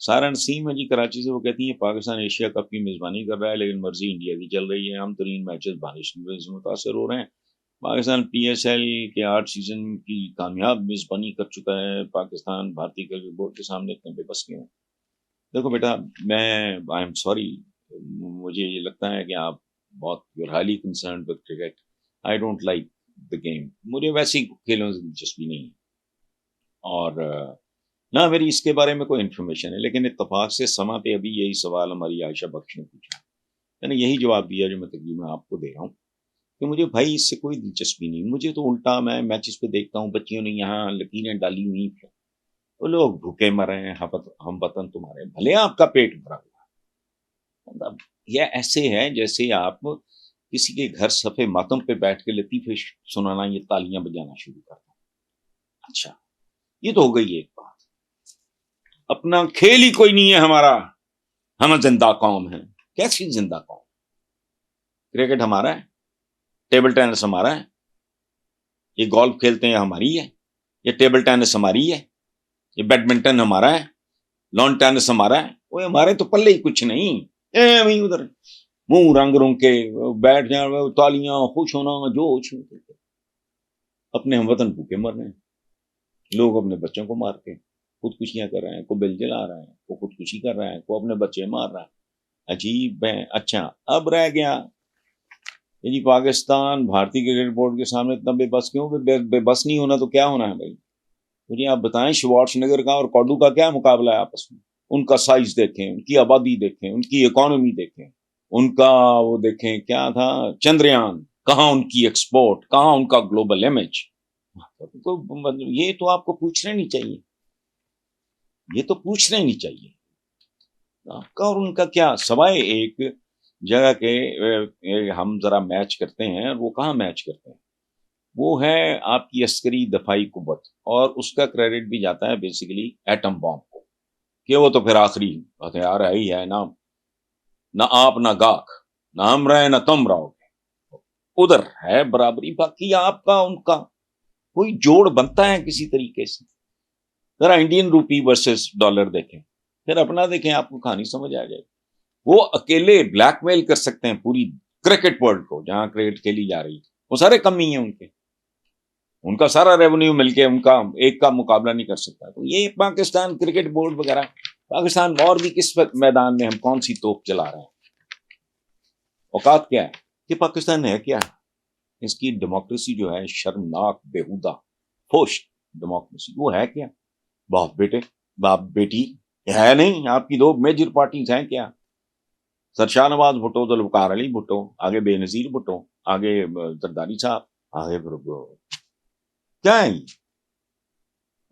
سارا نسیم ہے جی کراچی سے، وہ کہتی ہیں پاکستان ایشیا کپ کی میزبانی کر رہا ہے لیکن مرضی انڈیا کی چل رہی ہے، اہم ترین میچز بارش کی وجہ سے متاثر ہو رہے ہیں، پاکستان پی ایس ایل کے 8 سیزن کی کامیاب میزبانی کر چکا ہے، پاکستان بھارتی کرکٹ بورڈ کے سامنے اتنے بے بس کیوں؟ دیکھو بیٹا، میں آئی ایم سوری، مجھے یہ لگتا ہے کہ آپ بہت your highly concerned with cricket, I don't like the game, مجھے ویسی کھیلوں سے دلچسپی نہیں ہے، اور نہ میری اس کے بارے میں کوئی انفارمیشن ہے، لیکن اتفاق سے سما پہ ابھی یہی سوال ہماری عائشہ بخش نے پوچھا، میں نے یہی جواب دیا جو میں تقریباً آپ کو دے رہا ہوں کہ مجھے بھائی اس سے کوئی دلچسپی نہیں، مجھے تو الٹا میں میچز پہ دیکھتا ہوں، بچیوں نے یہاں لکیریں ڈالی ہوئی، وہ لوگ بھوکے مر رہے ہیں، ہم وطن تمہارے بھلے آپ کا پیٹ بھرا ہوا، مطلب یہ ایسے ہے جیسے آپ کسی کے گھر صفے ماتم پہ بیٹھ کے لطیفے سنانا، یہ تالیاں بجانا شروع کرتا۔ اچھا، یہ تو ہو گئی ایک بات، اپنا کھیل ہی کوئی نہیں ہے ہمارا، ہم زندہ قوم ہیں، کیسی زندہ قوم؟ کرکٹ ہمارا ہے، ٹیبل ٹینس ہمارا ہے، یہ گولف کھیلتے ہیں ہماری ہے، یہ ٹیبل ٹینس ہماری ہے، یہ بیڈمنٹن ہمارا ہے، لان ٹینس ہمارا ہے، وہ ہمارے تو پلے ہی کچھ نہیں، ادھر منہ رنگ رنگ کے بیٹھ جائیں، تالیاں، خوش ہونا، جوش، اپنے ہم وطن بھوکے مر رہے ہیں، لوگ اپنے بچوں کو مار کے خودکشیاں کر رہے ہیں، کوئی بل جلا رہا ہے، کوئی خودکشی کر رہا ہے، کوئی اپنے بچے مار رہا ہے، عجیب ہے۔ اچھا، اب رہ گیا جی پاکستان بھارتی کرکٹ بورڈ کے سامنے اتنا بے بس کیوں؟ بے بس نہیں ہونا تو کیا ہونا ہے بھائی؟ مجھے آپ بتائیں، شوارٹس نگر کا اور کوڈو کا کیا مقابلہ ہے آپس میں؟ ان کا سائز دیکھیں، ان کی آبادی دیکھیں، ان کی اکانومی دیکھیں، ان کا وہ دیکھیں کیا تھا چندریان، کہاں ان کی ایکسپورٹ، کہاں ان کا گلوبل امیج، یہ تو آپ کو پوچھنا نہیں چاہیے، یہ تو پوچھنا ہی نہیں چاہیے آپ کا اور ان کا کیا، سوائے ایک جگہ کے ہم ذرا میچ کرتے ہیں، وہ کہاں میچ کرتے ہیں، وہ ہے آپ کی عسکری دفاعی قوت، اور اس کا کریڈٹ بھی جاتا ہے بیسیکلی ایٹم بام کو، کہ وہ تو پھر آخری ہتھیار ہے ہی ہے، نہ آپ نہ گاک، نہ ہم رہے نہ تم رہو گے، ادھر ہے برابری، باقی آپ کا ان کا کوئی جوڑ بنتا ہے کسی طریقے سے؟ ذرا انڈین روپی ورسز ڈالر دیکھیں، پھر اپنا دیکھیں، آپ کو کہانی سمجھ آ جائے گی۔ وہ اکیلے بلیک میل کر سکتے ہیں پوری کرکٹ ورلڈ کو، جہاں کرکٹ کھیلی جا رہی ہے، وہ سارے کم ہی ہیں ان کا سارا ریونیو مل کے ان کا ایک کا مقابلہ نہیں کر سکتا۔ تو یہ پاکستان کرکٹ بورڈ وغیرہ، پاکستان اور بھی کس میدان میں ہم کون سی توپ چلا رہے ہیں؟ اوقات کیا ہے کہ پاکستان ہے کیا ہے؟ اس کی ڈیموکریسی جو ہے شرمناک، بےہودہ، فوش ڈیموکریسی، وہ ہے کیا؟ باپ بیٹے، باپ بیٹی ہے نہیں، آپ کی دو میجر پارٹیز ہیں کیا؟ سر شاہ نواز بھٹو، ذوالفقار علی بھٹو، آگے بے نظیر بھٹو، آگے زرداری صاحب، آگے کیا ہے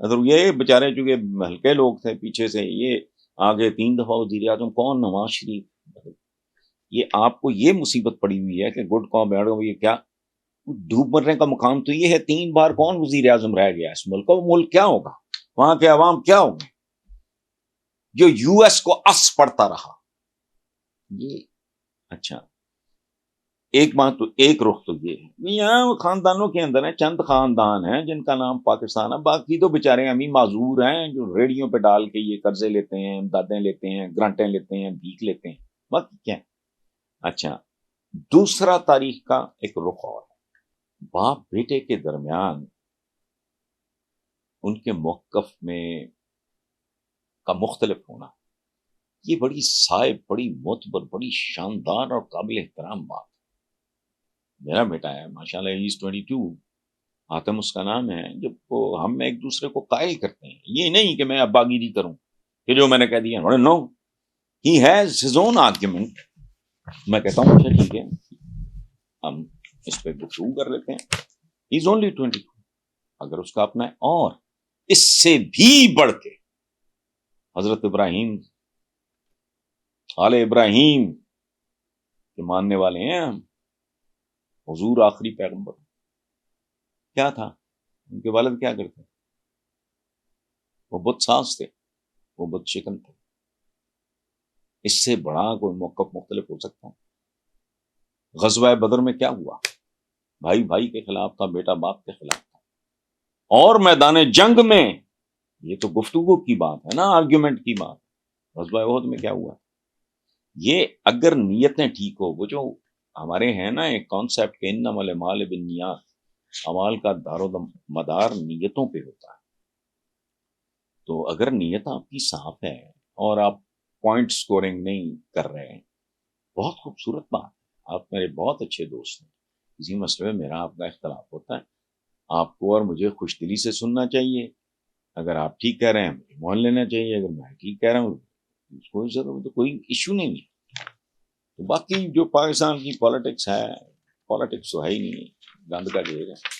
اگر یہ بےچارے چونکہ ہلکے لوگ تھے پیچھے سے، یہ آگے 3 دفعہ وزیر اعظم کون؟ نواز شریف۔ یہ آپ کو یہ مصیبت پڑی ہوئی ہے کہ گڈ کو بیڈ کو، یہ کیا ڈوب مرنے کا مقام تو یہ ہے، 3 بار کون وزیر اعظم رہ گیا اس ملک کا؟ وہ ملک کیا ہوگا؟ وہاں کے عوام کیا ہوگا جو یو ایس کو اس پڑتا رہا؟ یہ اچھا، ایک بات تو، ایک رخ تو یہ ہے، یہاں خاندانوں کے اندر ہیں، چند خاندان ہیں جن کا نام پاکستان ہے، باقی تو بےچارے ہمیں معذور ہیں جو ریڑیوں پہ ڈال کے یہ قرضے لیتے ہیں، امدادیں لیتے ہیں، گرانٹیں لیتے ہیں، بھیک لیتے ہیں، باقی کیا ہے؟ اچھا، دوسرا تاریخ کا ایک رخ اور ہے، باپ بیٹے کے درمیان ان کے موقف میں کا مختلف ہونا، یہ بڑی صائب، بڑی معتبر، بڑی شاندار اور قابل احترام بات۔ میرا بیٹا ہے ماشاءاللہ، ہی از 22، حاتم اس کا نام ہے، جب ہم ایک دوسرے کو قائل کرتے ہیں، یہ نہیں کہ میں ابا گیری کروں کہ جو میں نے کہہ دیا، no, he he's his own argument, میں کہتا ہوں اچھا ٹھیک ہے ہم اس پہ گفتگو کر لیتے ہیں، ہی از اونلی 22، اگر اس کا اپنا ہے، اور اس سے بھی بڑھ کے حضرت ابراہیم، آل ابراہیم کے ماننے والے ہیں ہم، حضور آخری پیغمبر، کیا تھا ان کے والد کیا کرتے؟ وہ بت ساز تھے، وہ بت شکن تھے، اس سے بڑا کوئی موقف مختلف ہو سکتا ہے؟ غزوہ بدر میں کیا ہوا؟ بھائی بھائی کے خلاف تھا، بیٹا باپ کے خلاف تھا، اور میدان جنگ میں یہ تو گفتگو کی بات ہے نا، آرگیومنٹ کی بات، غزوہ احد میں کیا ہوا؟ یہ اگر نیتیں ٹھیک ہو، وہ جو ہمارے ہیں نا ایک کانسیپٹ کہ انما الاعمال بالنیات، اعمال کا دار و مدار نیتوں پہ ہوتا ہے. تو اگر نیت آپ کی صاف ہے اور آپ پوائنٹ سکورنگ نہیں کر رہے ہیں، بہت خوبصورت بات ہے. آپ میرے بہت اچھے دوست ہیں. کسی مسئلے میں میرا آپ کا اختلاف ہوتا ہے، آپ کو اور مجھے خوش دلی سے سننا چاہیے. اگر آپ ٹھیک کہہ رہے ہیں مجھے مان لینا چاہیے، اگر میں ٹھیک کہہ رہا ہوں کوئی ضرورت تو کوئی ایشو نہیں ہے. تو باقی جو پاکستان کی پالیٹکس ہے، پالیٹکس تو ہے ہی نہیں، گند کا ڈھیر ہے.